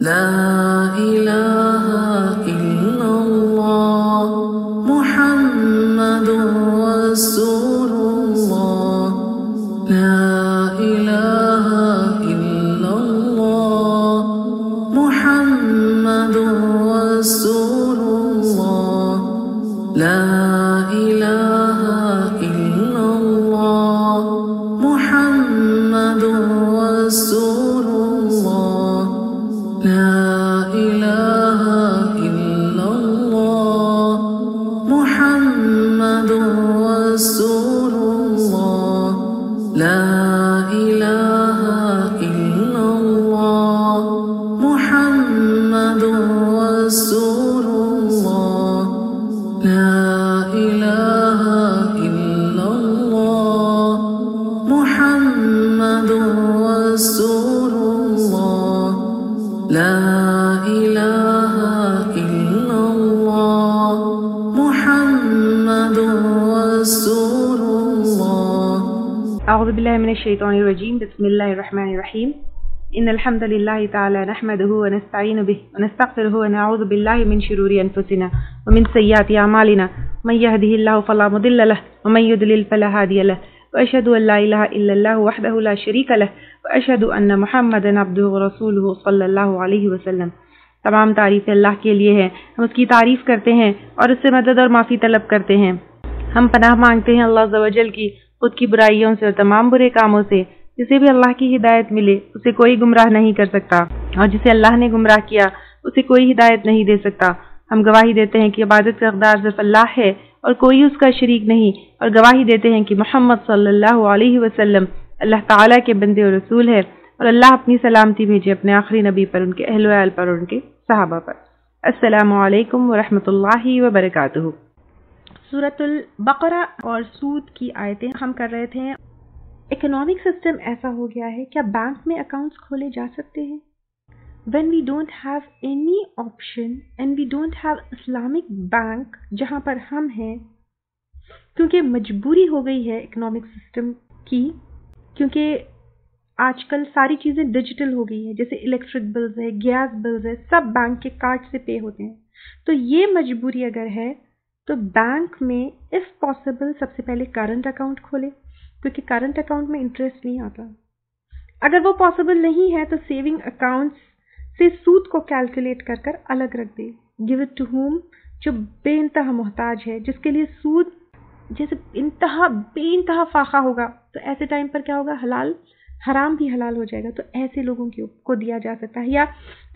لا إله إلا الله محمد رسول الله لا إله إلا الله محمد رسول الله لا إله إلا الله محمد رسول الله لا إله إلا الله محمد رسول الله لا إله إلا الله محمد رسول الله لا إله إلا الله محمد رسول الله لا إله إلا الله محمد رسول الله. أعوذ بالله من الشيطان الرجيم. بسم الله الرحمن الرحيم. إن الحمد لله تعالى نحمده ونستعين به ونستغفره ونعوذ بالله من شرور أنفسنا ومن سيئات أعمالنا من يهده الله فلا مضل له ومن يضلل فلا هادي له وأشهد أن لا إله إلا الله وحده لا شريك له وأشهد أن محمدا عبده ورسوله صلی اللہ علیہ وسلم. تمام تعریف اللہ کے لیے ہے، ہم اس کی تعریف کرتے ہیں اور اس سے مدد اور معافی طلب کرتے ہیں. ہم پناہ مانگتے ہیں اللہ عز و جل کی خود کی برائیوں سے اور تمام برے کاموں سے. جسے بھی اللہ کی ہدایت ملے اسے کوئی گمراہ نہیں کر سکتا، اور جسے اللہ نے گمراہ کیا اسے کوئی ہدایت نہیں دے سکتا. ہم گواہی دیتے ہیں کہ عبادت کا حقدار صرف اللہ ہے اور کوئی اس کا شریک نہیں، اور گواہی دیتے ہیں کہ محمد صلی اللہ علیہ وسلم اللہ تعالیٰ کے بندے اور رسول ہے، اور اللہ اپنی سلامتی بھیجے اپنے آخری نبی پر، ان کے اہل و عیال پر اور ان کے صحابہ پر. السلام علیکم ورحمۃ اللہ وبرکاتہ. سورۃ البقرہ اور سود کی آیتیں ہم کر رہے تھے. اکنامک سسٹم ایسا ہو گیا ہے، کیا بینک میں اکاؤنٹس کھولے جا سکتے ہیں؟ when we don't have any option and we don't have Islamic bank جہاں پر ہم ہیں، کیونکہ مجبوری ہو گئی ہے اکنامک سسٹم کی، کیونکہ آج کل ساری چیزیں ڈیجیٹل ہو گئی ہیں، جیسے الیکٹرک بلز ہے، گیس بلز ہے، سب بینک کے کارڈ سے پے ہوتے ہیں. تو یہ مجبوری اگر ہے تو بینک میں if possible سب سے پہلے کرنٹ اکاؤنٹ کھولے، کیونکہ کرنٹ اکاؤنٹ میں انٹرسٹ نہیں آتا. اگر وہ پاسبل نہیں ہے تو سیونگ اکاؤنٹس سے سود کو کیلکولیٹ کر کر الگ رکھ دے. گیو اٹ ٹو ہوم، جو بے انتہا محتاج ہے، جس کے لیے سود جیسے بے انتہا فاقہ ہوگا، تو ایسے ٹائم پر کیا ہوگا، حلال حرام بھی حلال ہو جائے گا. تو ایسے لوگوں کو دیا جا سکتا ہے، یا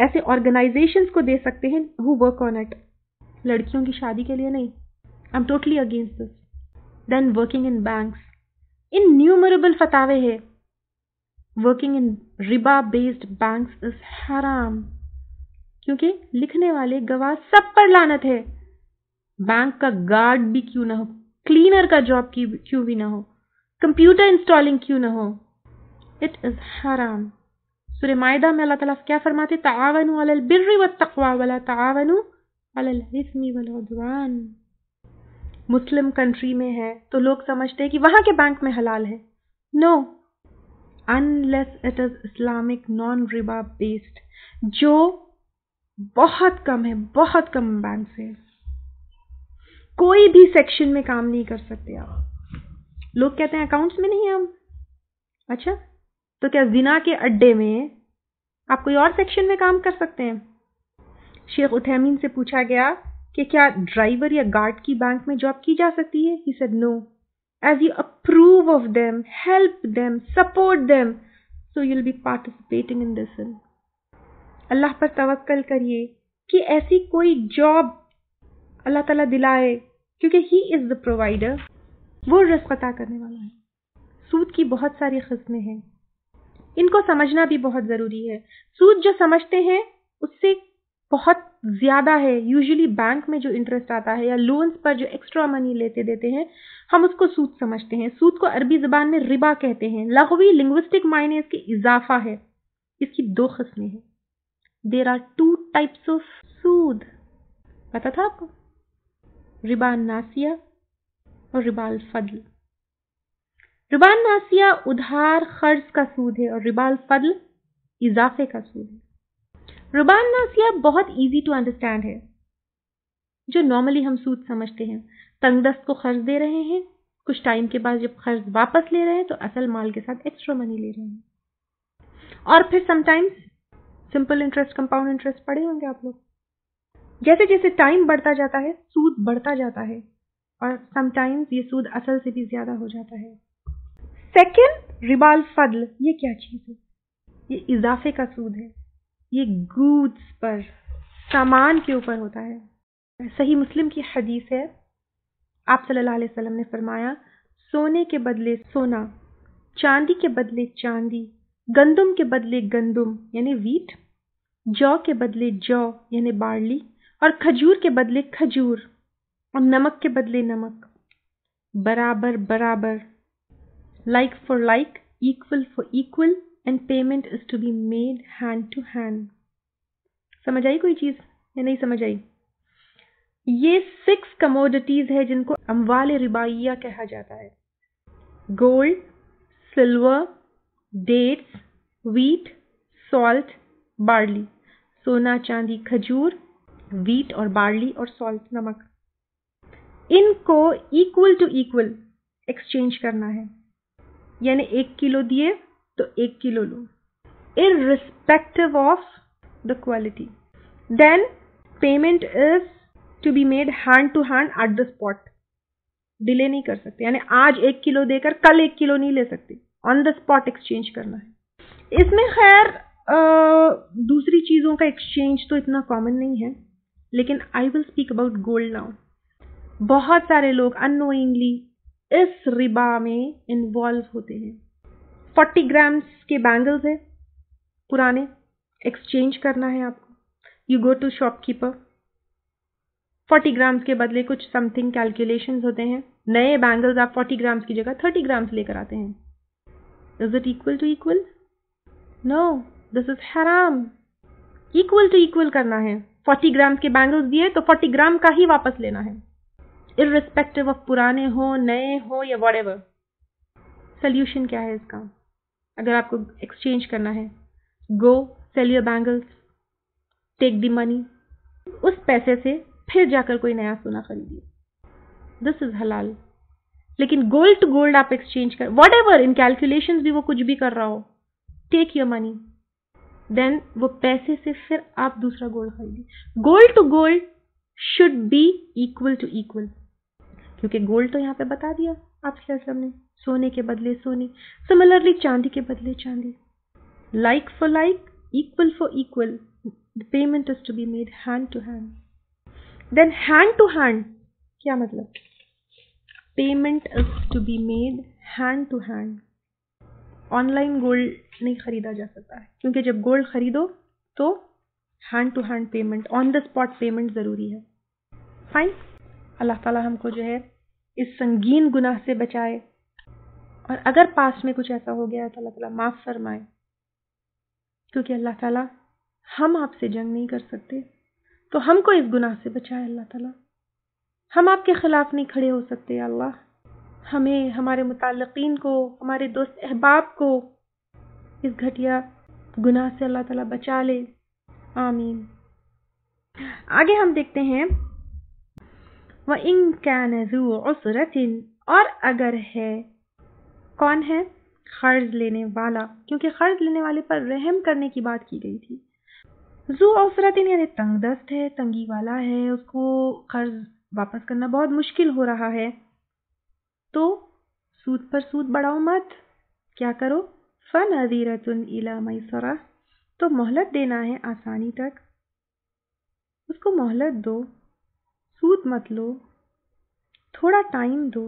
ایسے آرگنائزیشنز کو دے سکتے ہیں who work on it. لڑکیوں کی شادی کے لیے نہیں. I'm totally against this. Then working in banks. Innumerable فتاوے ہے. Working in riba based banks is haram. کیونکہ لکھنے والے گواہ سب پر لعنت ہے. بینک کا گارڈ بھی کیوں نہ ہو، کلینر کا جاب کیوں بھی نہ ہو، کمپیوٹر انسٹالنگ کیوں نہ ہو، اٹ از حرام. سورہ مائدہ میں اللہ تعالیٰ کیا فرماتے؟ تعاونوا علی البر والتقوی ولا تعاونوا علی الاثم والعدوان. مسلم کنٹری میں ہے تو لوگ سمجھتے ہیں کہ وہاں کے بینک میں حلال ہے. نو، unless it is Islamic non-riba based، جو بہت کم ہے، بہت کم بینک سے کوئی بھی سیکشن میں کام نہیں کر سکتے آپ. لوگ کہتے ہیں اکاؤنٹس میں نہیں ہم. اچھا، تو کیا زنا کے اڈے میں آپ کوئی اور سیکشن میں کام کر سکتے ہیں؟ شیخ عثیمین سے پوچھا گیا کہ کیا ڈرائیور یا گارڈ کی بینک میں جاب کی جا سکتی ہے؟ He said no. As you approve of them, help them, support them, so you'll be participating in this. اللہ پر توکل کریے کہ ایسی کوئی جاب اللہ تعالیٰ دلائے، کیونکہ He is the provider. وہ رزق عطا کرنے والا ہے. سود کی بہت ساری قسمیں ہیں، ان کو سمجھنا بھی بہت ضروری ہے. سود جو سمجھتے ہیں اس سے بہت زیادہ ہے. یوزلی بینک میں جو انٹرسٹ آتا ہے یا لونز پر جو ایکسٹرا منی لیتے دیتے ہیں، ہم اس کو سود سمجھتے ہیں. سود کو عربی زبان میں ربا کہتے ہیں. لغوی لنگوسٹک معنی اس کی اضافہ ہے. اس کی دو قسمیں ہیں. دیر آر 2 types of سود. پتا تھا آپ کو؟ ربا ناسیہ اور ربا الفضل. ربا ناسیہ ادھار قرض کا سود ہے اور ربا الفضل اضافے کا سود ہے. ربا ناسیہ بہت ایزی ٹو انڈرسٹینڈ ہے. جو نارملی ہم سود سمجھتے ہیں، تنگ دست کو قرض دے رہے ہیں، کچھ ٹائم کے بعد جب قرض واپس لے رہے ہیں تو اصل مال کے ساتھ ایکسٹرا منی لے رہے ہیں. اور پھر some times simple interest, compound interest پڑھے ہوں گے آپ لوگ. جیسے جیسے ٹائم بڑھتا جاتا ہے سود بڑھتا جاتا ہے، اور سم ٹائمز یہ سود اصل سے بھی زیادہ ہو جاتا ہے. سیکنڈ، ربا الفضل. یہ کیا چیز ہے؟ یہ اضافے کا سود ہے. یہ گوڈز پر، سامان کے اوپر ہوتا ہے. صحیح مسلم کی حدیث ہے، آپ صلی اللہ علیہ وسلم نے فرمایا سونے کے بدلے سونا، چاندی کے بدلے چاندی، گندم کے بدلے گندم یعنی ویٹ، جو کے بدلے جو یعنی بارلی، اور کھجور کے بدلے کھجور، اور نمک کے بدلے نمک، برابر برابر، like for like, equal for equal, and payment is to be made hand to hand. سمجھ آئی کوئی چیز یا نہیں سمجھ آئی؟ یہ 6 کموڈیٹیز ہے جن کو اموال ربائیہ کہا جاتا ہے. Gold, silver, dates, wheat, salt, barley. سونا، چاندی، کھجور، ویٹ اور بارلی اور سالٹ، نمک. ان کو ایکول ٹو ایکول ایکسچینج کرنا ہے، یعنی 1 کلو دیے تو 1 کلو لو، irrespective of the quality. Then payment is to be made hand to hand at the spot. Delay نہیں کر سکتے، یعنی آج 1 کلو دے کر کل 1 کلو نہیں لے سکتے، آن دا اسپاٹ ایکسچینج کرنا ہے. اس میں خیر دوسری چیزوں کا ایکسچینج تو اتنا کامن نہیں ہے، لیکن I will speak about gold now. بہت سارے لوگ انوئنگلی اس ربا میں انوالو ہوتے ہیں. 40 گرامز کے بینگلز ہیں پرانے، ایکسچینج کرنا ہے آپ کو. You go to shopkeeper, 40 grams کے بدلے کچھ سم تھنگ کیلکولیشنز ہوتے ہیں، نئے بینگلز آپ 40 گرامز کی جگہ 30 گرامز لے کر آتے ہیں. Is it equal to equal? No, this is حرام. ایکول ٹو ایکول کرنا ہے. 40 گرامز کے بینگلز دیے تو 40 گرام کا ہی واپس لینا ہے، irrespective of پرانے ہو، نئے ہو یا واٹ ایور. سلیوشن کیا ہے اس کا؟ اگر آپ کو ایکسچینج کرنا ہے، گو سیل یور بینگلز، ٹیک دی منی، اس پیسے سے پھر جا کر کوئی نیا سونا خریدیے. دس از حلال. لیکن گولڈ ٹو گولڈ آپ ایکسچینج کر، واٹ ایور ان کیلکولیشنز بھی وہ کچھ بھی کر رہا ہو، ٹیک یور منی، دین وہ پیسے سے پھر آپ دوسرا گولڈ خریدیے. Gold to gold should be equal to equal, کیونکہ گولڈ تو یہاں پہ بتا دیا آپ صلی اللہ علیہ وسلم نے، سونے کے بدلے سونے. سملرلی چاندی کے بدلے چاندی، like for like, equal for equal. The payment is to be made hand to hand. Then hand to hand کیا مطلب؟ Payment is to be made hand to hand. On line gold نہیں خریدا جا سکتا ہے، کیونکہ جب گولڈ خریدو تو hand to hand payment, on the spot payment ضروری ہے. فائن. اللہ تعالیٰ ہم کو جو ہے اس سنگین گناہ سے بچائے، اور اگر پاس میں کچھ ایسا ہو گیا تو اللہ تعالیٰ معاف فرمائے، کیونکہ اللہ تعالیٰ ہم آپ سے جنگ نہیں کر سکتے، تو ہم کو اس گناہ سے بچائے اللہ تعالیٰ. ہم آپ کے خلاف نہیں کھڑے ہو سکتے. اللہ ہمیں، ہمارے متعلقین کو، ہمارے دوست احباب کو اس گھٹیا گناہ سے اللہ تعالیٰ بچا لے. آمین. آگے ہم دیکھتے ہیں وَإِن كَانَ ذُو عُسْرَةٍ، اور اگر ہے، کون ہے؟ قرض لینے والا، کیونکہ قرض لینے والے پر رحم کرنے کی بات کی گئی تھی. ذو عسرتن یعنی تنگ دست ہے، تنگی والا ہے، اس کو قرض واپس کرنا بہت مشکل ہو رہا ہے، تو سود پر سود بڑھاؤ مت. کیا کرو؟ فَنَظِرَةٌ إِلَى مَيْسَرَةٍ، تو مہلت دینا ہے آسانی تک. اس کو مہلت دو، سود مت لو، تھوڑا ٹائم دو.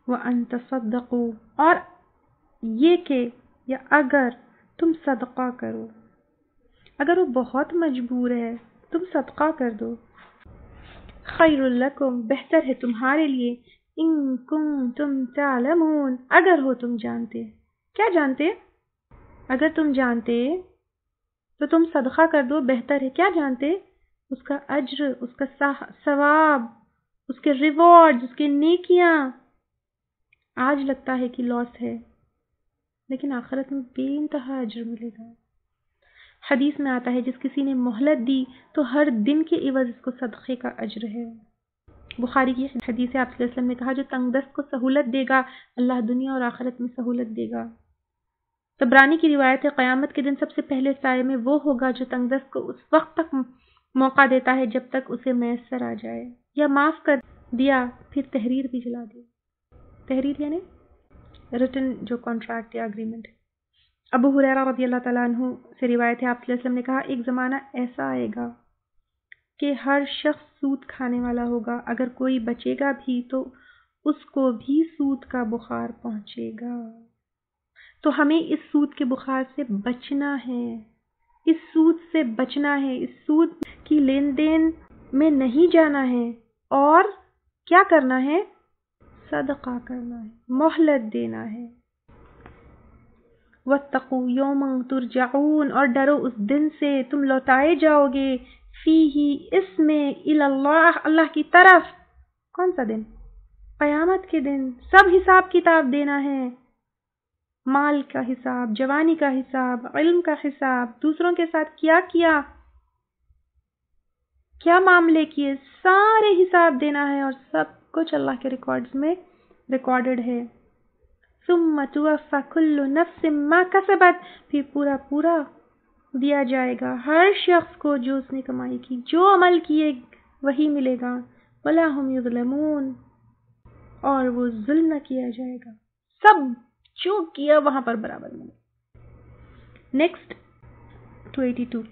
وَأَن تَصَدَّقُوا، اور یہ کہ یا اگر تم صدقہ کرو، اگر وہ بہت مجبور ہے تم صدقہ کر دو. خیر لکم، بہتر ہے تمہارے لیے. ان کنتم تعلمون، اگر ہو تم جانتے. کیا جانتے؟ اگر تم جانتے تو تم صدقہ کر دو، بہتر ہے. کیا جانتے؟ اس کا اجر، اس کا ثواب، اس کے ریوارڈ، اس کے نیکیاں. آج لگتا ہے کہ لاس ہے، لیکن آخرت میں بے انتہا اجر ملے گا. حدیث میں آتا ہے جس کسی نے مہلت دی تو ہر دن کے عوض اس کو صدقے کا اجر ہے۔ بخاری کی حدیث ہے، آپ صلی اللہ علیہ وسلم نے کہا جو تنگ دست کو سہولت دے گا اللہ دنیا اور آخرت میں سہولت دے گا۔ طبرانی کی روایت ہے قیامت کے دن سب سے پہلے سائے میں وہ ہوگا جو تنگ دست کو اس وقت تک موقع دیتا ہے جب تک اسے میسر آ جائے، یا معاف کر دیا پھر تحریر بھی جلا دی۔ تحریر یعنی ریٹن جو کانٹریکٹ یا اگریمنٹ۔ ابو ہریرہ رضی اللہ تعالیٰ عنہ سے روایت ہے، آپ صلی اللہ علیہ وسلم نے کہا ایک زمانہ ایسا آئے گا کہ ہر شخص سود کھانے والا ہوگا، اگر کوئی بچے گا بھی تو اس کو بھی سود کا بخار پہنچے گا۔ تو ہمیں اس سود کے بخار سے بچنا ہے، اس سود سے بچنا ہے، اس سود کی لین دین میں نہیں جانا ہے، اور کیا کرنا ہے؟ صدقہ کرنا ہے، مہلت دینا ہے۔ وَاتَّقُوا يَوْمًا تُرْجَعُونَ، اور ڈرو اس دن سے تم لوٹائے جاؤ گے، فِيهِ اس میں إِلَى اللَّهِ اللہ کی طرف۔ کون سا دن؟ قیامت کے دن۔ سب حساب کتاب دینا ہے، مال کا حساب، جوانی کا حساب، علم کا حساب، دوسروں کے ساتھ کیا کیا، کیا معاملے کیے، سارے حساب دینا ہے، اور سب کچھ اللہ کے ریکارڈز میں ریکارڈڈ ہے۔ ثم توفى كل نفس ما كسبت، پھر پورا دیا جائے گا ہر شخص کو جو اس نے کمائی کی، جو عمل کیے وہی ملے گا۔ ولا هم يظلمون، اور وہ ظلم نہ کیا جائے گا، سب جو کیا وہاں پر برابر ملے۔ نیکسٹ 282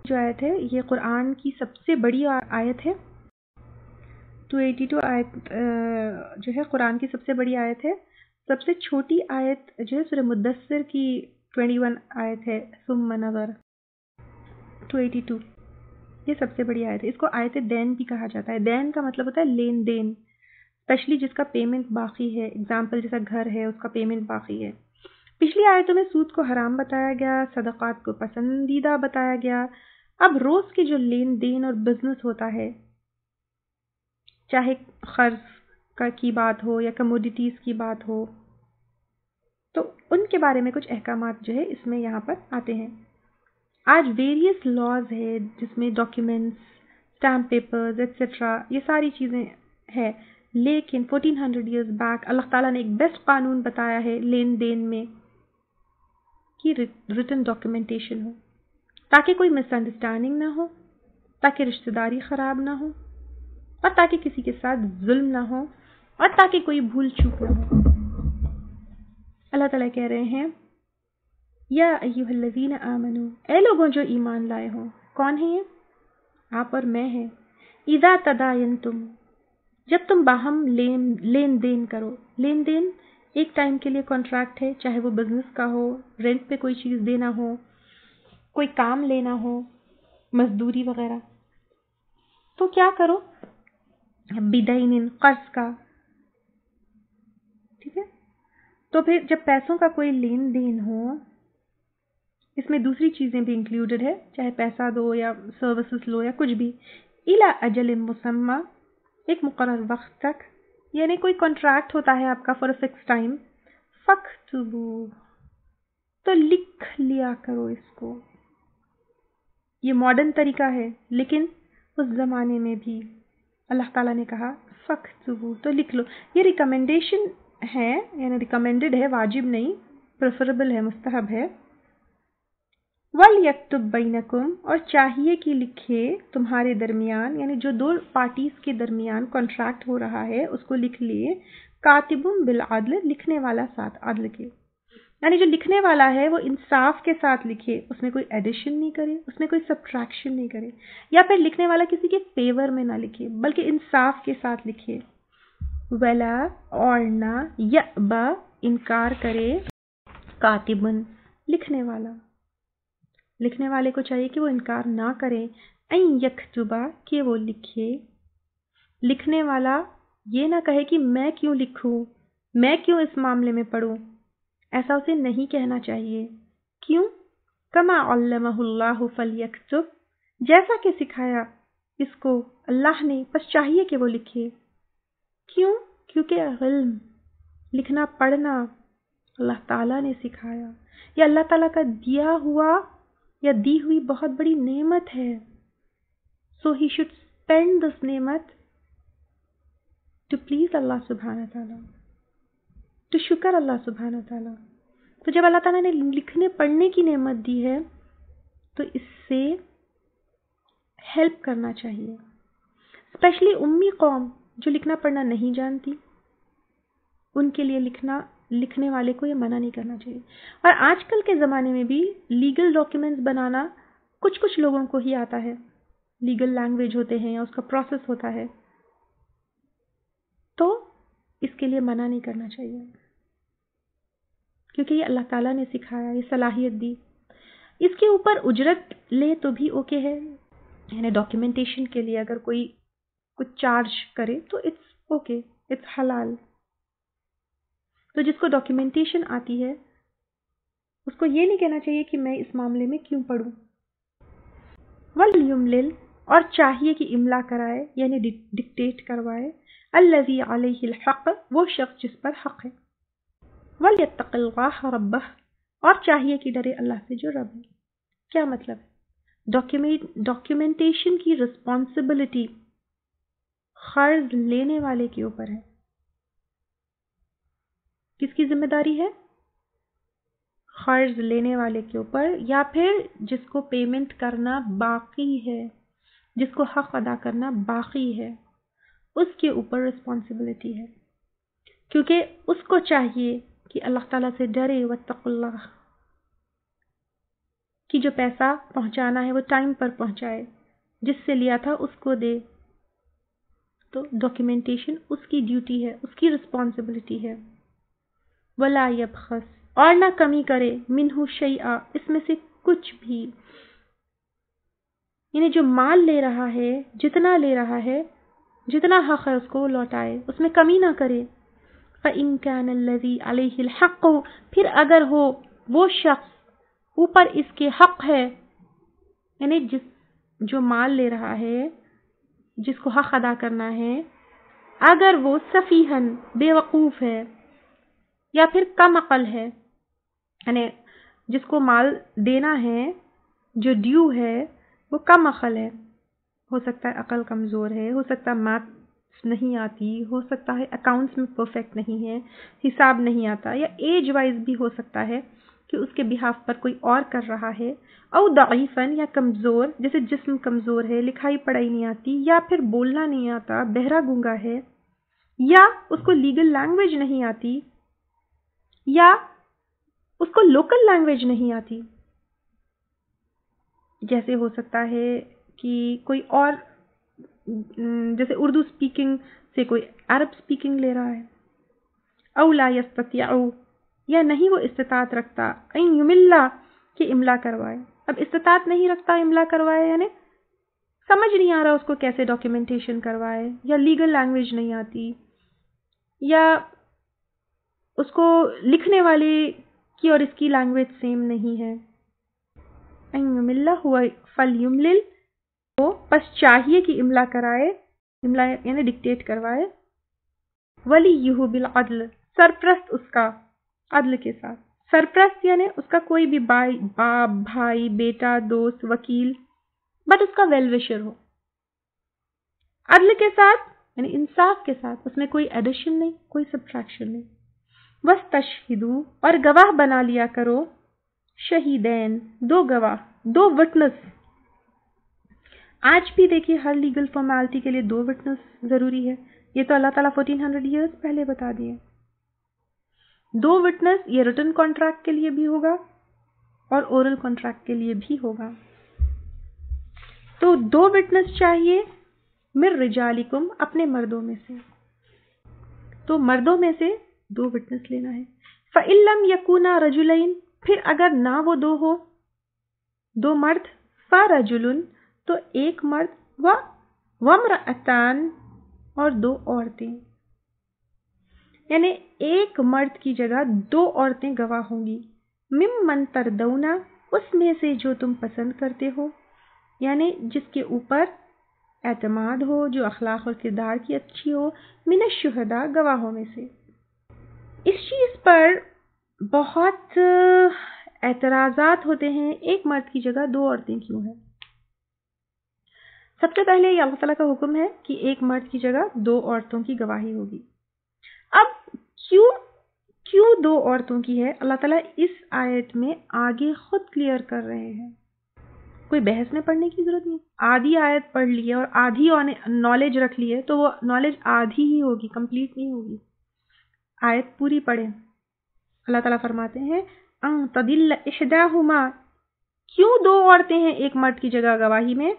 جو آیت ہے یہ قرآن کی سب سے بڑی آیت ہے۔ 282 آیت جو ہے قرآن کی سب سے بڑی آیت ہے۔ سب سے چھوٹی آیت جو ہے سورہ مدثر کی 21 آیت ہے، ثم نظر۔ 282 یہ سب سے بڑی آیت ہے، اس کو آیت دین بھی کہا جاتا ہے۔ دین کا مطلب ہوتا ہے لین دین، اسپیشلی جس کا پیمنٹ باقی ہے، اگزامپل جیسا گھر ہے اس کا پیمنٹ باقی ہے۔ پچھلی آیتوں میں سود کو حرام بتایا گیا، صدقات کو پسندیدہ بتایا گیا۔ اب روز کی جو لین دین اور بزنس ہوتا ہے، چاہے قرض کی بات ہو یا کموڈیٹیز کی بات ہو، تو ان کے بارے میں کچھ احکامات جو ہے اس میں یہاں پر آتے ہیں۔ آج ویریس لاز ہے جس میں ڈاکیومنٹس، اسٹامپ پیپرز ایٹسٹرا یہ ساری چیزیں ہیں، لیکن 1400 ایئرز بیک اللہ تعالیٰ نے ایک بیسٹ قانون بتایا ہے لین دین میں کہ ریٹن ڈاکیومنٹیشن ہو، تاکہ کوئی مس انڈرسٹینڈنگ نہ ہو، تاکہ رشتہ داری خراب نہ ہو، اور تاکہ کسی کے ساتھ ظلم نہ ہو، اور تاکہ کوئی بھول چوک نہ ہو۔ اللہ تعالیٰ کہہ رہے ہیں یا ایھا الذین آمنو، اے لوگوں جو ایمان لائے ہوں۔ کون ہے یہ؟ آپ اور میں ہیں۔ اذا تداینتم، جب تم باہم لین دین کرو۔ لین دین ایک ٹائم کے لیے کانٹریکٹ ہے، چاہے وہ بزنس کا ہو، رینٹ پہ کوئی چیز دینا ہو، کوئی کام لینا ہو، مزدوری وغیرہ، تو کیا کرو؟ بدین، قرض کا، ٹھیک ہے۔ تو پھر جب پیسوں کا کوئی لین دین ہو، اس میں دوسری چیزیں بھی انکلوڈڈ ہے، چاہے پیسہ دو یا سروسز لو یا کچھ بھی، الی اجل مسمی، ایک مقرر وقت تک، یعنی کوئی کانٹریکٹ ہوتا ہے آپ کا فار اے فکس ٹائم، فاکتبوا، تو لکھ لیا کرو اس کو۔ یہ ماڈرن طریقہ ہے، لیکن اس زمانے میں بھی اللہ تعالیٰ نے کہا فاکتبوا، تو لکھ لو۔ یہ ریکمنڈیشن ہے، یعنی ریکمینڈڈ ہے، واجب نہیں، پریفریبل ہے، مستحب ہے۔ وَلْيَكْتُبْ بَيْنَكُمْ، اور چاہیے کہ لکھے تمہارے درمیان، یعنی جو دو پارٹیز کے درمیان کانٹریکٹ ہو رہا ہے اس کو لکھ لیے، کاتب بالعدل، لکھنے والا ساتھ عدل کے، یعنی جو لکھنے والا ہے وہ انصاف کے ساتھ لکھے، اس میں کوئی ایڈیشن نہیں کرے، اس میں کوئی سبٹریکشن نہیں کرے، یا پھر لکھنے والا کسی کے فیور میں نہ لکھے بلکہ انصاف کے ساتھ لکھے۔ ولا، اور نہ، یأبا، انکار کرے، کاتبن، لکھنے والا، لکھنے والے کو چاہیے کہ وہ انکار نہ کرے، این یکتبا، کہ وہ لکھے۔ لکھنے والا یہ نہ کہے کہ میں کیوں لکھوں، میں کیوں اس معاملے میں پڑھوں، ایسا اسے نہیں کہنا چاہیے۔ کیوں؟ کما علمہ اللہ فلیکتب، جیسا کہ سکھایا اس کو اللہ نے، بس چاہیے کہ وہ لکھے۔ کیوں؟ کیونکہ علم، لکھنا پڑھنا اللہ تعالیٰ نے سکھایا، یہ اللہ تعالیٰ کا دیا ہوا یا دی ہوئی بہت بڑی نعمت ہے. سو ہی شوڈ اسپینڈ دس نعمت ٹو پلیز اللہ سبحانہ تعالیٰ, ٹو شکر اللہ سبحانہ تعالیٰ. تو جب اللہ تعالیٰ نے لکھنے پڑھنے کی نعمت دی ہے تو اس سے ہیلپ کرنا چاہیے. اسپیشلی امی قوم جو لکھنا پڑھنا نہیں جانتی, ان کے لیے لکھنے والے کو یہ منع نہیں کرنا چاہیے. اور آج کل کے زمانے میں بھی لیگل ڈاکیومنٹس بنانا کچھ لوگوں کو ہی آتا ہے, لیگل لینگویج ہوتے ہیں یا اس کا پروسیس ہوتا ہے, تو اس کے لیے منع نہیں کرنا چاہیے, کیونکہ یہ اللہ تعالیٰ نے سکھایا, یہ صلاحیت دی. اس کے اوپر اجرت لے تو بھی اوکے ہے, یعنی ڈاکیومنٹیشن کے لیے اگر کوئی کچھ چارج کرے تو اٹس اوکے, اٹس حلال. تو جس کو ڈاکیومنٹیشن آتی ہے اس کو یہ نہیں کہنا چاہیے کہ میں اس معاملے میں کیوں پڑھوں. وَلْيُمْلِلْ, اور چاہیے کہ املا کرائے یعنی ڈکٹیٹ کروائے, الَّذِي عَلَيْهِ الْحَقِّ, وہ شخص جس پر حق ہے. وَلْيَتَّقِ اللَّهَ رَبَّهُ, اور چاہیے کہ ڈرے اللہ سے جو رب ہے. کیا مطلب ہے؟ ڈاکیومنٹیشن کی رسپانسبلٹی قرض لینے والے کے اوپر ہے. کس کی ذمہ داری ہے؟ قرض لینے والے کے اوپر, یا پھر جس کو پیمنٹ کرنا باقی ہے, جس کو حق ادا کرنا باقی ہے, اس کے اوپر رسپانسبلٹی ہے. کیونکہ اس کو چاہیے کہ اللہ تعالیٰ سے ڈرے, واتقوا اللہ, کہ جو پیسہ پہنچانا ہے وہ ٹائم پر پہنچائے, جس سے لیا تھا اس کو دے. تو ڈاکیومنٹیشن اس کی ڈیوٹی ہے, اس کی رسپانسبلٹی ہے. ولا یبخس, اور نہ کمی کرے, منہ شیئا, اس میں سے کچھ بھی, یعنی جو مال لے رہا ہے, جتنا لے رہا ہے, جتنا حق ہے اس کو لوٹائے, اس میں کمی نہ کرے. فَإِن كَانَ الَّذِي عَلَيْهِ الْحَقُّ, پھر اگر ہو وہ شخص اوپر اس کے حق ہے, یعنی جو مال لے رہا ہے, جس کو حق ادا کرنا ہے, اگر وہ سفیہن, بے وقوف ہے, یا پھر کم عقل ہے, یعنی جس کو مال دینا ہے, جو ڈیو ہے, وہ کم عقل ہے, ہو سکتا ہے عقل کمزور ہے, ہو سکتا ہے میتھس نہیں آتی, ہو سکتا ہے اکاؤنٹس میں پرفیکٹ نہیں ہے, حساب نہیں آتا, یا ایج وائز بھی ہو سکتا ہے کہ اس کے بہاف پر کوئی اور کر رہا ہے. او ضعیفاً, یا کمزور, جیسے جسم کمزور ہے, لکھائی پڑھائی نہیں آتی, یا پھر بولنا نہیں آتا, بہرا گونگا ہے, یا اس کو لیگل لینگویج نہیں آتی, یا اس کو لوکل لینگویج نہیں آتی. جیسے ہو سکتا ہے کہ کوئی اور, جیسے اردو سپیکنگ سے کوئی عرب سپیکنگ لے رہا ہے. او لا یستطیع, یا نہیں وہ استطاعت رکھتا, این یملا, کہ املا کروائے. اب استطاعت نہیں رکھتا, املا کروائے, یعنی سمجھ نہیں آ رہا اس کو کیسے ڈاکیومنٹیشن کروائے, یا لیگل لینگویج نہیں آتی, یا اس کو لکھنے والے کی اور اس کی لینگویج سیم نہیں ہے. این یملا ہوا فلیملل, تو پس چاہیے کہ املا کرائے, املا یعنی ڈکٹیٹ کروائے. ولیہ بالعدل, سرپرست اس کا عدل کے ساتھ. سرپرست یعنی اس کا کوئی بھی باپ, بھائی, بیٹا, دوست, وکیل, بٹ اس کا ویل وشر ہو. عدل کے ساتھ یعنی انصاف کے ساتھ, اس میں کوئی ایڈیشن نہیں, کوئی سبٹریکشن نہیں. وَاسْتَشْهِدُوا, اور گواہ بنا لیا کرو, شہیدین, دو گواہ, دو وٹنس. آج بھی دیکھیے ہر لیگل فارمیلٹی کے لیے دو وٹنس ضروری ہے. یہ تو اللہ تعالیٰ 1400 ایئرس پہلے بتا دیے. دو وٹنس یہ ریٹن کانٹریکٹ کے لیے بھی ہوگا اور اورل کانٹریکٹ کے لیے بھی ہوگا. تو دو وٹنس چاہیے, من رجالکم, اپنے مردوں میں سے. تو مردوں میں سے دو وٹنس لینا ہے. فَإِن لَمْ يَكُونَا رَجُلَيْنِ, پھر اگر نہ وہ دو ہو, دو مرد, فَرَجُلٌ, تو ایک مرد, وَامْرَأَتَانِ, اور دو عورتیں. یعنی ایک مرد کی جگہ دو عورتیں گواہ ہوں گی. ممن تردونا, اس میں سے جو تم پسند کرتے ہو, یعنی جس کے اوپر اعتماد ہو, جو اخلاق اور کردار کی اچھی ہو, من الشہداء, گواہوں میں سے. اس چیز پر بہت اعتراضات ہوتے ہیں ایک مرد کی جگہ 2 عورتیں کیوں ہیں؟ سب سے پہلے یہ اللہ تعالیٰ کا حکم ہے کہ ایک مرد کی جگہ 2 عورتوں کی گواہی ہوگی. اب کیوں 2 عورتوں کی ہے؟ اللہ تعالیٰ اس آیت میں آگے خود کلیئر کر رہے ہیں. کوئی بحث میں پڑھنے کی ضرورت نہیں. آدھی آیت پڑھ لی ہے اور آدھی نالج رکھ لی ہے تو وہ نالج آدھی ہی ہوگی، کمپلیٹ نہیں ہوگی. آیت پوری پڑھیں. اللہ تعالیٰ فرماتے ہیں ان تدل احداہما، کیوں 2 عورتیں ہیں ایک مرد کی جگہ گواہی میں؟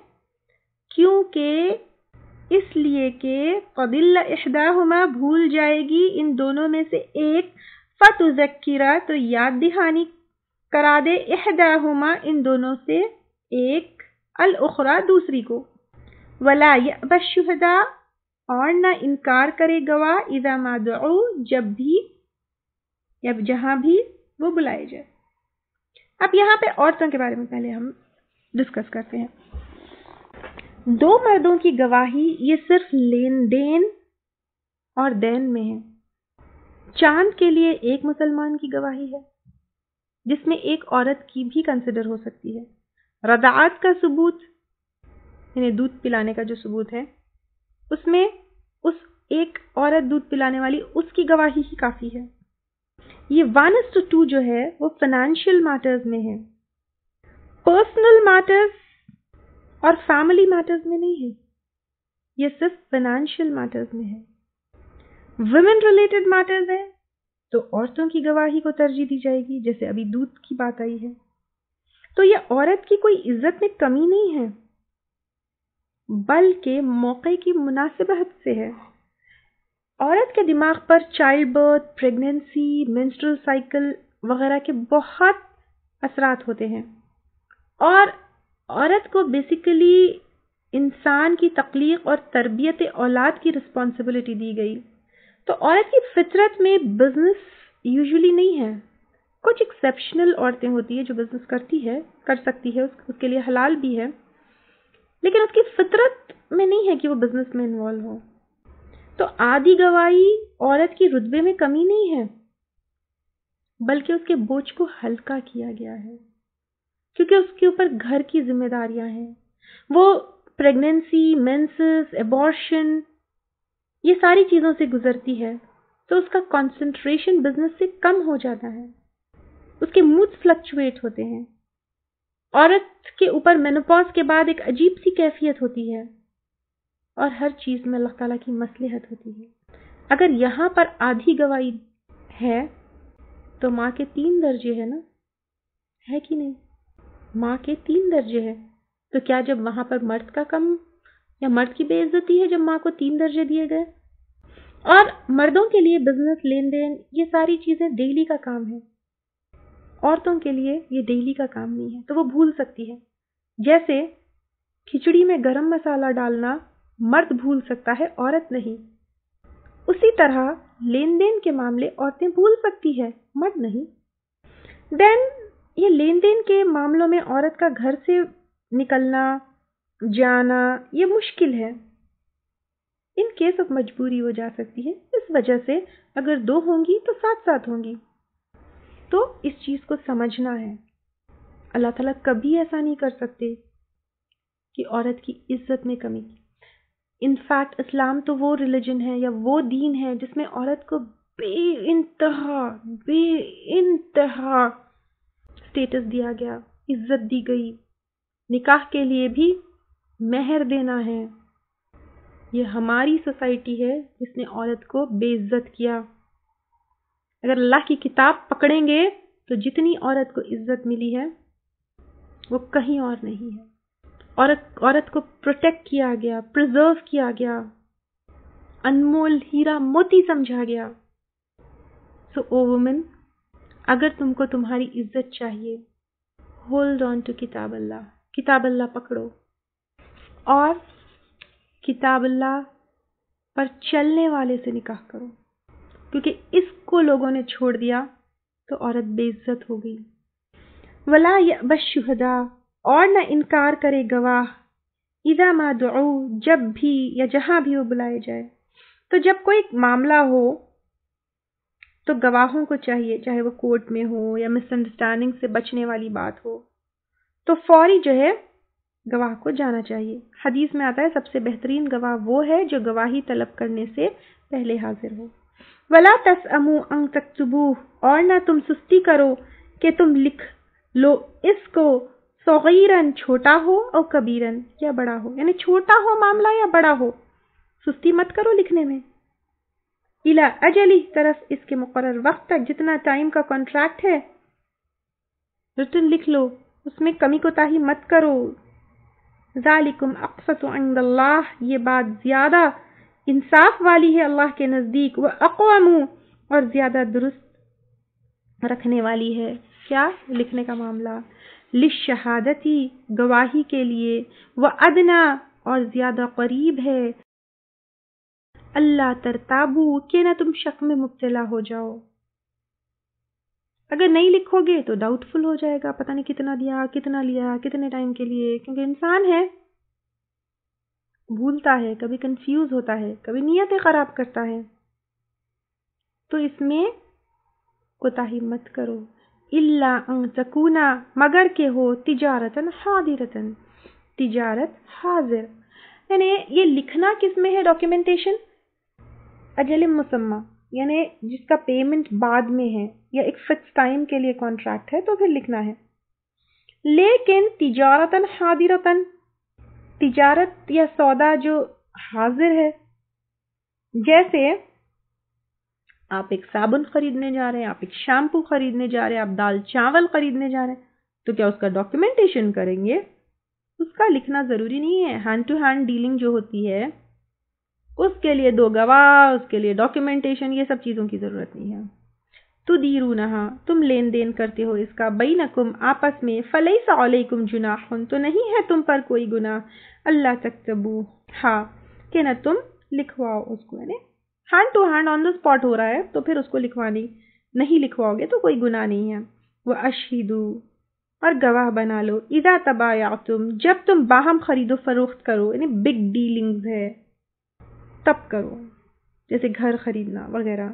کیونکہ اس لیے کہ تدل احداہما، بھول جائے گی ان دونوں میں سے ایک، فتذکرہ، تو یاد دہانی کرا دے، احداہما، ان دونوں سے ایک، الاخری، دوسری کو. ولا یأبی الشہداء، اور نہ انکار کرے گواہ، اذا ما دعوا، جب بھی یا جہاں بھی وہ بلائے جائے. اب یہاں پہ عورتوں کے بارے میں پہلے ہم ڈسکس کرتے ہیں. 2 مردوں کی گواہی یہ صرف لین دین اور دین میں ہے. چاند کے لیے ایک مسلمان کی گواہی ہے جس میں ایک عورت کی بھی کنسیڈر ہو سکتی ہے. رضاعت کا ثبوت، یعنی دودھ پلانے کا جو ثبوت ہے، اس میں اس ایک عورت دودھ پلانے والی، اس کی گواہی ہی کافی ہے. یہ 1:2 جو ہے وہ فائنینشیل میٹرز میں ہے، پرسنل میٹرز اور فیملی میٹرز میں نہیں ہے. یہ صرف فائنینشیل میٹرز میں ہے. ویمن ریلیٹڈ میٹرز ہے تو عورتوں کی گواہی کو ترجیح دی جائے گی، جیسے ابھی دودھ کی بات آئی ہے. تو یہ عورت کی کوئی عزت میں کمی نہیں ہے، بلکہ موقع کی مناسبت سے ہے. عورت کے دماغ پر child birth, pregnancy, menstrual cycle وغیرہ کے بہت اثرات ہوتے ہیں، اور عورت کو بیسیکلی انسان کی تخلیق اور تربیت اولاد کی رسپانسبلٹی دی گئی. تو عورت کی فطرت میں بزنس یوزلی نہیں ہے. کچھ ایکسیپشنل عورتیں ہوتی ہیں جو بزنس کر سکتی ہے، اس کے لیے حلال بھی ہے، لیکن اس کی فطرت میں نہیں ہے کہ وہ بزنس میں انوالو ہو. تو آدھی گواہی عورت کی رتبے میں کمی نہیں ہے، بلکہ اس کے بوجھ کو ہلکا کیا گیا ہے، کیونکہ اس کے اوپر گھر کی ذمہ داریاں ہیں. وہ پریگننسی، مینسس، ایبارشن، یہ ساری چیزوں سے گزرتی ہے، تو اس کا کنسنٹریشن بزنس سے کم ہو جاتا ہے. اس کے موڈ فلکچویٹ ہوتے ہیں. عورت کے اوپر مینوپاز کے بعد ایک عجیب سی کیفیت ہوتی ہے، اور ہر چیز میں اللہ تعالیٰ کی مصلحت ہوتی ہے. اگر یہاں پر آدھی گواہی ہے تو ماں کے 3 درجے ہے نا، ہے کہ نہیں؟ ماں کے 3 درجے ہے. تو کیا جب وہاں پر مرد کا کم یا مرد کی بے عزتی ہے جب ماں کو 3 درجے دیے گئے؟ اور مردوں کے لیے بزنس، لین دین، یہ ساری چیزیں ڈیلی کا کام ہے. عورتوں کے لیے یہ ڈیلی کا کام نہیں ہے، تو وہ بھول سکتی ہے. جیسے کھچڑی میں گرم مسالہ ڈالنا مرد بھول سکتا ہے، عورت نہیں. اسی طرح لین دین کے معاملے عورتیں بھول سکتی ہے، مرد نہیں. دین یہ لین دین کے معاملوں میں عورت کا گھر سے نکلنا، جانا، یہ مشکل ہے. ان کیس آف مجبوری وہ جا سکتی ہے. اس وجہ سے اگر 2 ہوں گی تو ساتھ ہوں گی. تو اس چیز کو سمجھنا ہے. اللہ تعالیٰ کبھی ایسا نہیں کر سکتے کہ عورت کی عزت میں کمی. انفیکٹ اسلام تو وہ ریلیجن ہے یا وہ دین ہے جس میں عورت کو بے انتہا اسٹیٹس دیا گیا، عزت دی گئی. نکاح کے لیے بھی مہر دینا ہے. یہ ہماری سوسائٹی ہے جس نے عورت کو بے عزت کیا. اگر اللہ کی کتاب پکڑیں گے تو جتنی عورت کو عزت ملی ہے وہ کہیں اور نہیں ہے. عورت کو پروٹیکٹ کیا گیا، پریزرو کیا گیا، انمول ہیرا موتی سمجھا گیا. سو او وومن، اگر تم کو تمہاری عزت چاہیے، ہولڈ آن ٹو کتاب اللہ. کتاب اللہ پکڑو اور کتاب اللہ پر چلنے والے سے نکاح کرو، کیونکہ اس کو لوگوں نے چھوڑ دیا تو عورت بے عزت ہو گئی. ولا یأبی الشہداء، اور نہ انکار کرے گواہ، اذا ما دعوا، جب بھی یا جہاں بھی وہ بلائے جائے. تو جب کوئی معاملہ ہو تو گواہوں کو چاہیے، چاہے وہ کورٹ میں ہو یا مس انڈرسٹینڈنگ سے بچنے والی بات ہو، تو فوری جو ہے گواہ کو جانا چاہیے۔ حدیث میں آتا ہے سب سے بہترین گواہ وہ ہے جو گواہی طلب کرنے سے پہلے حاضر ہو۔ وَلَا تَسْأَمُوا أَن تَكْتُبُوهُ، اور نہ تم سستی کرو کہ تم لکھ لو اس کو، صغیراً چھوٹا ہو اور کبیراً یا بڑا ہو، یعنی چھوٹا ہو معاملہ یا بڑا ہو، سستی مت کرو لکھنے میں۔ اِلَى أَجَلِهِ، طرف اس کے مقرر وقت تک، جتنا ٹائم کا کانٹریکٹ ہے ریٹن لکھ لو، اس میں کمی کوتاہی مت کرو۔ ذالکم اقسط عند اللہ، یہ بات زیادہ انصاف والی ہے اللہ کے نزدیک، واقوم، اور زیادہ درست رکھنے والی ہے۔ کیا؟ لکھنے کا معاملہ۔ للشہادتی، گواہی کے لیے، وادنا، اور زیادہ قریب ہے، اللہ ترتابو، کہ نہ تم شک میں مبتلا ہو جاؤ۔ اگر نہیں لکھو گے تو ڈاؤٹ فل ہو جائے گا، پتہ نہیں کتنا دیا، کتنا لیا، کتنے ٹائم کے لیے، کیونکہ انسان ہے، بھولتا ہے، کبھی کنفیوز ہوتا ہے، کبھی نیتیں خراب کرتا ہے، تو اس میں کوتاہی مت کرو۔ الا ان تکونا، مگر کہ ہو، تجارتاً حاضرتاً، تجارت حاضر، یعنی یہ لکھنا کس میں ہے ڈاکیومنٹیشن؟ اجل مسمى، یعنی جس کا پیمنٹ بعد میں ہے یا ایک فکس ٹائم کے لیے کانٹریکٹ ہے تو پھر لکھنا ہے۔ لیکن تجارتاً حاضرتاً، تجارت یا سودا جو حاضر ہے، جیسے آپ ایک صابن خریدنے جا رہے ہیں، آپ ایک شیمپو خریدنے جا رہے ہیں، آپ دال چاول خریدنے جا رہے ہیں، تو کیا اس کا ڈاکیومنٹیشن کریں گے؟ اس کا لکھنا ضروری نہیں ہے۔ ہینڈ ٹو ہینڈ ڈیلنگ جو ہوتی ہے اس کے لیے 2 گواہ، اس کے لیے ڈاکیومنٹیشن، یہ سب چیزوں کی ضرورت نہیں ہے۔ تدیرونہا، تم لین دین کرتے ہو اس کا، بینکم، آپس میں، فلیس علیکم جناح، تو نہیں ہے تم پر کوئی گناہ، اللہ تکتبو، ہاں، کہ نہ تم لکھواؤ اس کو، یعنی hand to hand on the spot ہو رہا ہے تو پھر اس کو لکھوانی، نہیں لکھواؤ گے تو کوئی گناہ نہیں ہے۔ وَأَشْهِدُوا، اور گواہ بنا لو، اذا تبایعتم، جب تم باہم خرید و فروخت کرو، یعنی بگ ڈیلنگز ہے تب کرو، جیسے گھر خریدنا وغیرہ۔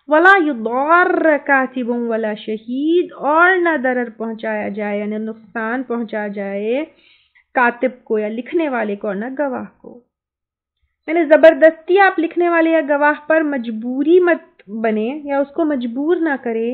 ولا یضار کاتب ولا شہید، اور نہ ضرر پہنچایا جائے، یعنی نقصان پہنچایا جائے کاتب کو یا لکھنے والے کو، اور نہ گواہ کو، یعنی زبردستی آپ لکھنے والے یا گواہ پر مجبوری مت بنے یا اس کو مجبور نہ کرے،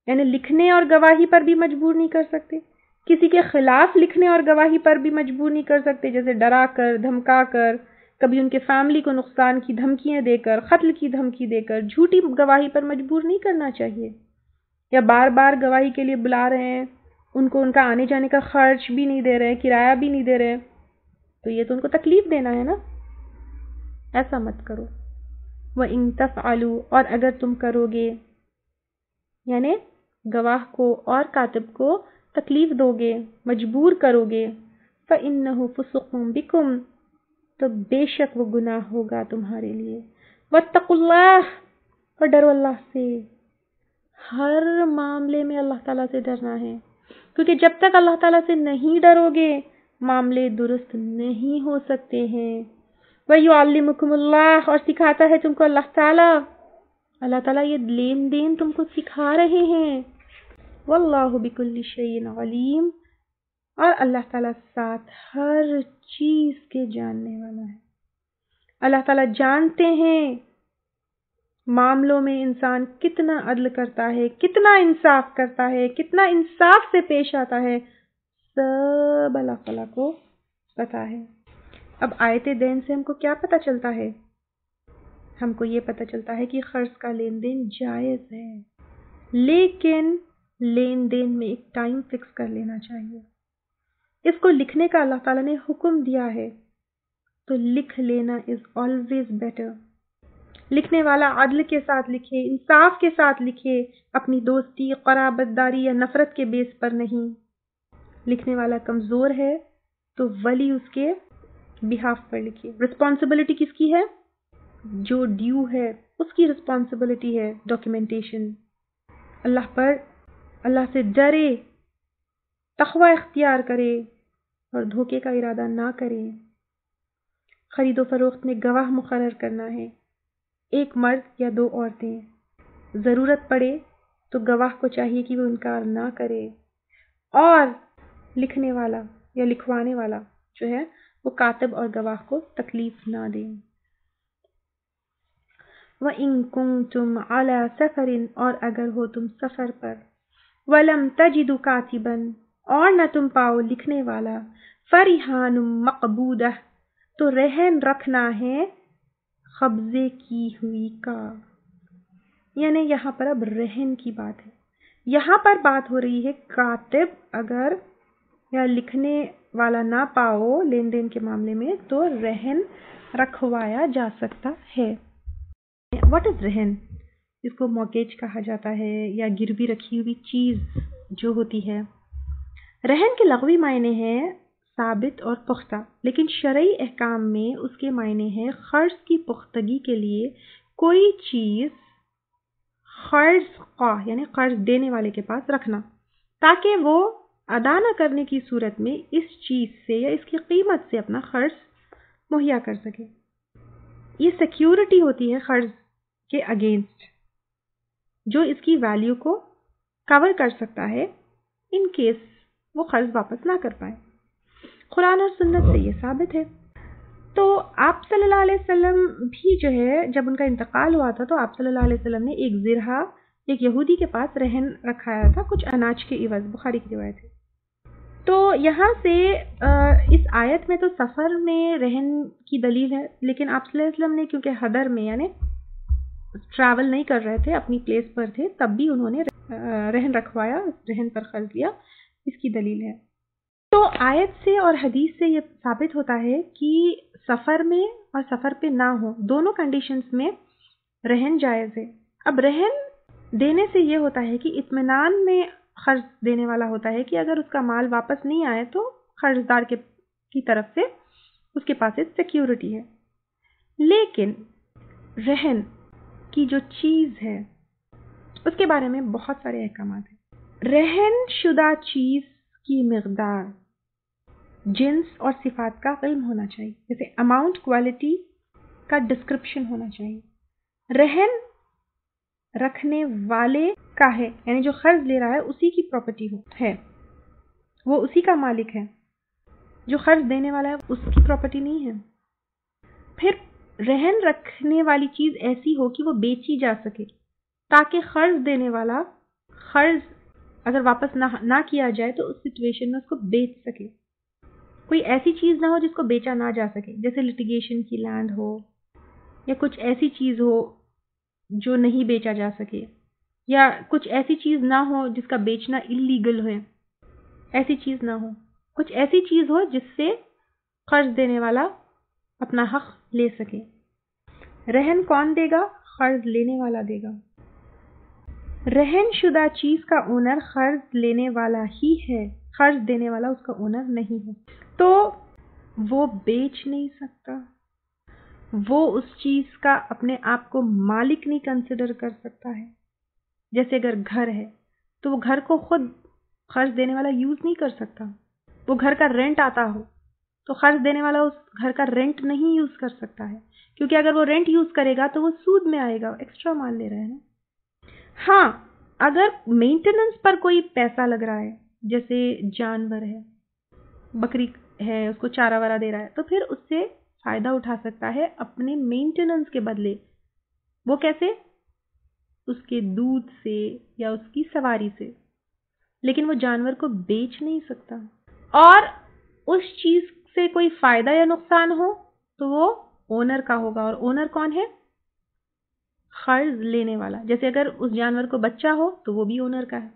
یعنی لکھنے اور گواہی پر بھی مجبور نہیں کر سکتے، کسی کے خلاف لکھنے اور گواہی پر بھی مجبور نہیں کر سکتے، جیسے ڈرا کر، دھمکا کر، کبھی ان کے فیملی کو نقصان کی دھمکیاں دے کر، قتل کی دھمکی دے کر، جھوٹی گواہی پر مجبور نہیں کرنا چاہیے، یا بار بار گواہی کے لیے بلا رہے ہیں، ان کو ان کا آنے جانے کا خرچ بھی نہیں دے رہے، کرایہ بھی نہیں دے رہے، تو یہ تو ان کو تکلیف دینا ہے نا، ایسا مت کرو۔ وَإِن تَفْعَلُوا، اور اگر تم کرو گے، یعنی گواہ کو اور کاتب کو تکلیف دو گے، مجبور کرو گے، فَإِنَّهُ فُسُقٌ بِكُمْ، تو بے شک وہ گناہ ہوگا تمہارے لیے۔ وَاتَّقُوا اللَّهَ، اور ڈرو اللہ سے، ہر معاملے میں اللہ تعالیٰ سے ڈرنا ہے، کیونکہ جب تک اللہ تعالیٰ سے نہیں ڈرو گے معاملے درست نہیں ہو سکتے ہیں۔ وَيُعَلِّمُكُمُ اللَّهُ، اور سکھاتا ہے تم کو اللہ تعالیٰ، اللہ تعالیٰ یہ لین دین تم کو سکھا رہے ہیں۔ وَاللَّهُ بِكُلِّ شَيْءٍ عَلِيمٌ، اور اللہ تعالیٰ ساتھ ہر چیز کے جاننے والا ہے۔ اللہ تعالیٰ جانتے ہیں معاملوں میں انسان کتنا عدل کرتا ہے، کتنا انصاف کرتا ہے، کتنا انصاف سے پیش آتا ہے، سب اللہ تعالیٰ کو پتا ہے۔ اب آیت دین سے ہم کو کیا پتا چلتا ہے؟ ہم کو یہ پتا چلتا ہے کہ قرض کا لین دین جائز ہے، لیکن لین دین میں ایک ٹائم فکس کر لینا چاہیے۔ اس کو لکھنے کا اللہ تعالیٰ نے حکم دیا ہے تو لکھ لینا از آلویز بیٹر۔ لکھنے والا عدل کے ساتھ لکھے، انصاف کے ساتھ لکھے، اپنی دوستی، قرابت داری یا نفرت کے بیس پر نہیں۔ لکھنے والا کمزور ہے تو ولی اس کے بہاف پر لکھے۔ رسپانسبلٹی کس کی ہے؟ جو ڈیو ہے اس کی رسپانسبلٹی ہے ڈاکیومنٹیشن۔ اللہ سے ڈرے، تقوی اختیار کرے اور دھوکے کا ارادہ نہ کرے۔ خرید و فروخت میں گواہ مقرر کرنا ہے، ایک مرد یا 2 عورتیں، ضرورت پڑے تو گواہ کو چاہیے کہ وہ انکار نہ کرے، اور لکھنے والا یا لکھوانے والا جو ہے وہ کاتب اور گواہ کو تکلیف نہ دیں۔ وَإِن كُنتُمْ عَلَى سَفَرٍ، اور اگر ہو تم سفر پر، وَلَمْ تَجِدُوا كَاتِبًا، اور نہ تم پاؤ لکھنے والا، فَرِحَانٌ مَقْبُودَةٌ، تو رہن رکھنا ہے قبضے کی ہوئی کا۔ یعنی یہاں پر اب رہن کی بات ہے، یہاں پر بات ہو رہی ہے کاتب اگر یا لکھنے والا نہ پاؤ لین دین کے معاملے میں تو رہن رکھوایا جا سکتا ہے۔ واٹ از رہن؟ اس کو موگیج کہا جاتا ہے یا گروی رکھی ہوئی چیز جو ہوتی ہے۔ رہن کے لغوی معنی ہے ثابت اور پختہ، لیکن شرعی احکام میں اس کے معنی ہے قرض کی پختگی کے لیے کوئی چیز قرض خواہ یعنی قرض دینے والے کے پاس رکھنا، تاکہ وہ ادا نہ کرنے کی صورت میں اس چیز سے یا اس کی قیمت سے اپنا قرض مہیا کر سکے۔ یہ سیکیورٹی ہوتی ہے قرض کے اگینسٹ، جو اس کی ویلیو کو کور کر سکتا ہے ان کیس وہ قرض واپس نہ کر پائے۔ قرآن اور سنت سے یہ ثابت ہے۔ تو آپ صلی اللہ علیہ وسلم بھی جو ہے جب ان کا انتقال ہوا تھا تو آپ صلی اللہ علیہ وسلم نے ایک زرہ ایک یہودی کے پاس رہن رکھایا تھا کچھ اناج کے عوض، بخاری کی روایت ہے۔ تو یہاں سے اس آیت میں تو سفر میں رہن کی دلیل ہے، لیکن آپ صلی اللہ علیہ وسلم نے کیونکہ حضر میں یعنی ٹریول نہیں کر رہے تھے، اپنی پلیس پر تھے، تب بھی انہوں نے رہن رکھوایا، رہن پر قرض لیا، اس کی دلیل ہے۔ تو آیت سے اور حدیث سے یہ ثابت ہوتا ہے کہ سفر میں اور سفر پہ نہ ہو دونوں کنڈیشنز میں رہن جائز ہے۔ اب رہن دینے سے یہ ہوتا ہے کہ اطمینان میں قرض دینے والا ہوتا ہے کہ اگر اس کا مال واپس نہیں آئے تو قرض دار کی طرف سے اس کے پاس ایک سیکیورٹی ہے۔ لیکن رہن کی جو چیز ہے اس کے بارے میں بہت سارے احکامات ہیں۔ رہن شدہ چیز کی مقدار، جنس اور صفات کا علم ہونا چاہیے، جیسے اماؤنٹ، کوالٹی کا ڈسکرپشن ہونا چاہیے۔ رہن رکھنے والے کا ہے، یعنی جو قرض لے رہا ہے اسی کی پراپرٹی ہے، وہ اسی کا مالک ہے، جو قرض دینے والا ہے اس کی پراپرٹی نہیں ہے۔ پھر رہن رکھنے والی چیز ایسی ہو کہ وہ بیچی جا سکے، تاکہ قرض دینے والا قرض اگر واپس نہ کیا جائے تو اس سچویشن میں اس کو بیچ سکے۔ کوئی ایسی چیز نہ ہو جس کو بیچا نہ جا سکے، جیسے لٹیگیشن کی لینڈ ہو یا کچھ ایسی چیز ہو جو نہیں بیچا جا سکے، یا کچھ ایسی چیز نہ ہو جس کا بیچنا اللیگل ہے، ایسی چیز نہ ہو، کچھ ایسی چیز ہو جس سے قرض دینے والا اپنا حق لے سکے۔ رہن کون دے گا؟ قرض لینے والا دے گا۔ رہن شدہ چیز کا اونر قرض لینے والا ہی ہے، قرض دینے والا اس کا اونر نہیں ہے، تو وہ بیچ نہیں سکتا، وہ اس چیز کا اپنے آپ کو مالک نہیں کنسیڈر کر سکتا ہے۔ جیسے اگر گھر ہے تو وہ گھر کو خود قرض دینے والا یوز نہیں کر سکتا، وہ گھر کا رینٹ آتا ہو تو قرض دینے والا اس گھر کا رینٹ نہیں یوز کر سکتا ہے، کیونکہ اگر وہ رینٹ یوز کرے گا تو وہ سود میں آئے گا، ایکسٹرا مال لے رہا ہے نا۔ ہاں، اگر مینٹیننس پر کوئی پیسہ لگ رہا ہے، جیسے جانور ہے، بکری ہے، اس کو چارہ وارہ دے رہا ہے، تو پھر اس سے فائدہ اٹھا سکتا ہے اپنے مینٹیننس کے بدلے۔ وہ کیسے؟ اس کے دودھ سے یا اس کی سواری سے، لیکن وہ جانور کو بیچ نہیں سکتا۔ اور اس چیز سے کوئی فائدہ یا نقصان ہو تو وہ اونر کا ہوگا، اور اونر کون ہے؟ قرض لینے والا۔ جیسے اگر اس جانور کو بچہ ہو تو وہ بھی اونر کا ہے،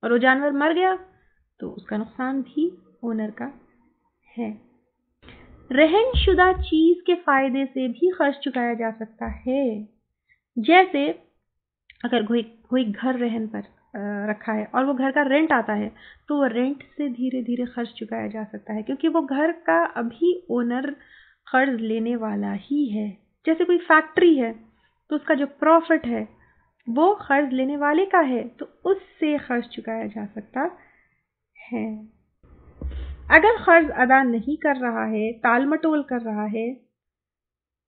اور وہ جانور مر گیا تو اس کا نقصان بھی اونر کا ہے۔ رہن شدہ چیز کے فائدے سے بھی قرض چکایا جا سکتا ہے، جیسے اگر کوئی گھر رہن پر رکھا ہے اور وہ گھر کا رینٹ آتا ہے تو وہ رینٹ سے دھیرے دھیرے قرض چکایا جا سکتا ہے، کیونکہ وہ گھر کا ابھی اونر قرض لینے والا ہی ہے۔ جیسے کوئی فیکٹری ہے تو اس کا جو پروفٹ ہے وہ قرض لینے والے کا ہے، تو اس سے قرض چکایا جا سکتا ہے۔ اگر قرض ادا نہیں کر رہا ہے، ٹال مٹول کر رہا ہے،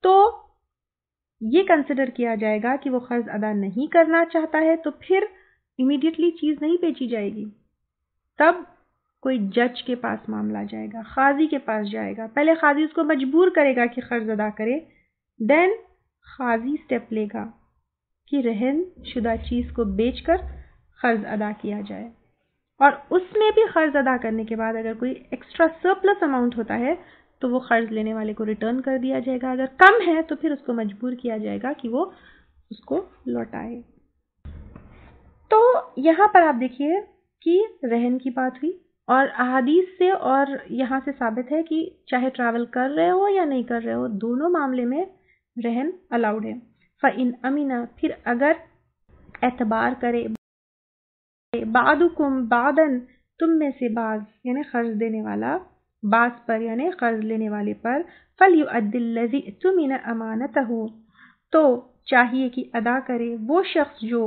تو یہ کنسیڈر کیا جائے گا کہ وہ قرض ادا نہیں کرنا چاہتا ہے تو پھر امیڈیٹلی چیز نہیں بیچی جائے گی. تب کوئی جج کے پاس معاملہ جائے گا، قاضی کے پاس جائے گا. پہلے قاضی اس کو مجبور کرے گا کہ قرض ادا کرے، دین قاضی سٹیپ لے گا کہ رہن شدہ چیز کو بیچ کر قرض ادا کیا جائے. اور اس میں بھی قرض ادا کرنے کے بعد اگر کوئی ایکسٹرا سرپلس اماؤنٹ ہوتا ہے تو وہ قرض لینے والے کو ریٹرن کر دیا جائے گا. اگر کم ہے تو پھر اس کو مجبور کیا جائے گا کہ وہ اس کو لوٹائے. تو یہاں پر آپ دیکھیے کہ رہن کی بات ہوئی، اور احادیث سے اور یہاں سے ثابت ہے کہ چاہے ٹریول کر رہے ہو یا نہیں کر رہے ہو، دونوں معاملے میں رہن الاؤڈ ہے. فَإِنْ أَمِنَ، پھر اگر اعتبار کرے بعضکم بعضا، تم میں سے بعض یعنی قرض دینے والا بعض پر یعنی قرض لینے والے پر، فَلْيُؤَدِّ الَّذِي اؤْتُمِنَ أَمَانَتَهُ، تو چاہیے کہ ادا کرے وہ شخص جو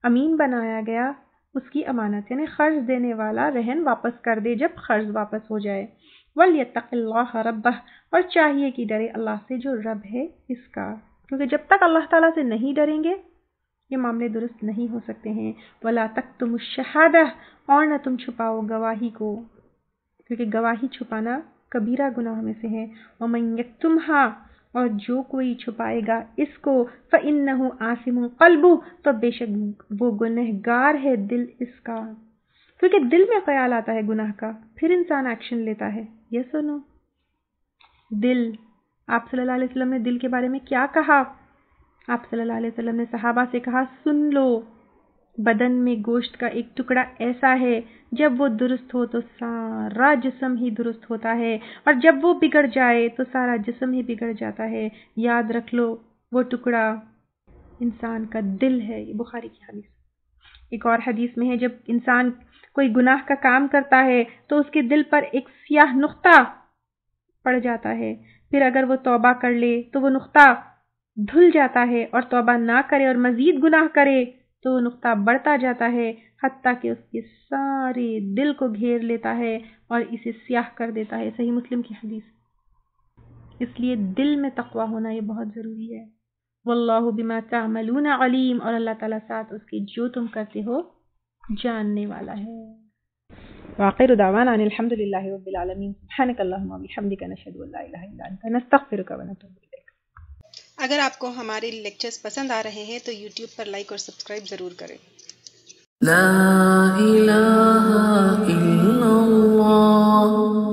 امین بنایا گیا اس کی امانت، یعنی قرض دینے والا رہن واپس کر دے جب قرض واپس ہو جائے. وَلْيَتَّقِ اللَّهَ رَبَّهُ، اور چاہیے کہ ڈرے اللہ سے جو رب ہے اس کا، کیونکہ جب تک اللہ تعالیٰ سے نہیں ڈریں گے یہ معاملے درست نہیں ہو سکتے ہیں. وَلَا تَكْتُمُوا الشَّهَادَةَ، اور نہ تم چھپاؤ گواہی کو، کیونکہ گواہی چھپانا کبیرہ گناہ میں سے ہے. وَمَن يَكْتُمْهَا، اور جو کوئی چھپائے گا اس کو، فَإِنَّهُ آثِمٌ قَلْبُهُ، تو بے شک وہ گنہگار ہے دل اس کا، کیونکہ دل میں خیال آتا ہے گناہ کا پھر انسان ایکشن لیتا ہے. یہ سنو دل، آپ صلی اللہ علیہ وسلم نے دل کے بارے میں کیا کہا؟ آپ صلی اللہ علیہ وسلم نے صحابہ سے کہا سن لو، بدن میں گوشت کا ایک ٹکڑا ایسا ہے جب وہ درست ہو تو سارا جسم ہی درست ہوتا ہے، اور جب وہ بگڑ جائے تو سارا جسم ہی بگڑ جاتا ہے. یاد رکھ لو وہ ٹکڑا انسان کا دل ہے. یہ بخاری کی حدیث. ایک اور حدیث میں ہے جب انسان کوئی گناہ کا کام کرتا ہے تو اس کے دل پر ایک سیاہ نقطہ پڑ جاتا ہے، پھر اگر وہ توبہ کر لے تو وہ نقطہ دھل جاتا ہے، اور توبہ نہ کرے اور مزید گناہ کرے تو وہ نقطہ بڑھتا جاتا ہے حتیٰ کہ اس کے سارے دل کو گھیر لیتا ہے اور اسے سیاہ کر دیتا ہے. صحیح مسلم کی حدیث. اس لیے دل میں تقوی ہونا یہ بہت ضروری ہے. واللہ بما تعملون علیم، اور اللہ تعالیٰ ساتھ اس کے جو تم کرتے ہو جاننے والا ہے. وآخر دعوانا ان الحمد للہ رب العالمین. سبحانک اللہم وبحمدک، نشہد ان لا الہ الا انت، نستغفرک ونتوب الیک. اگر آپ کو ہمارے لیکچرز پسند آ رہے ہیں تو یوٹیوب پر لائک اور سبسکرائب ضرور کریں. لا الہ الا اللہ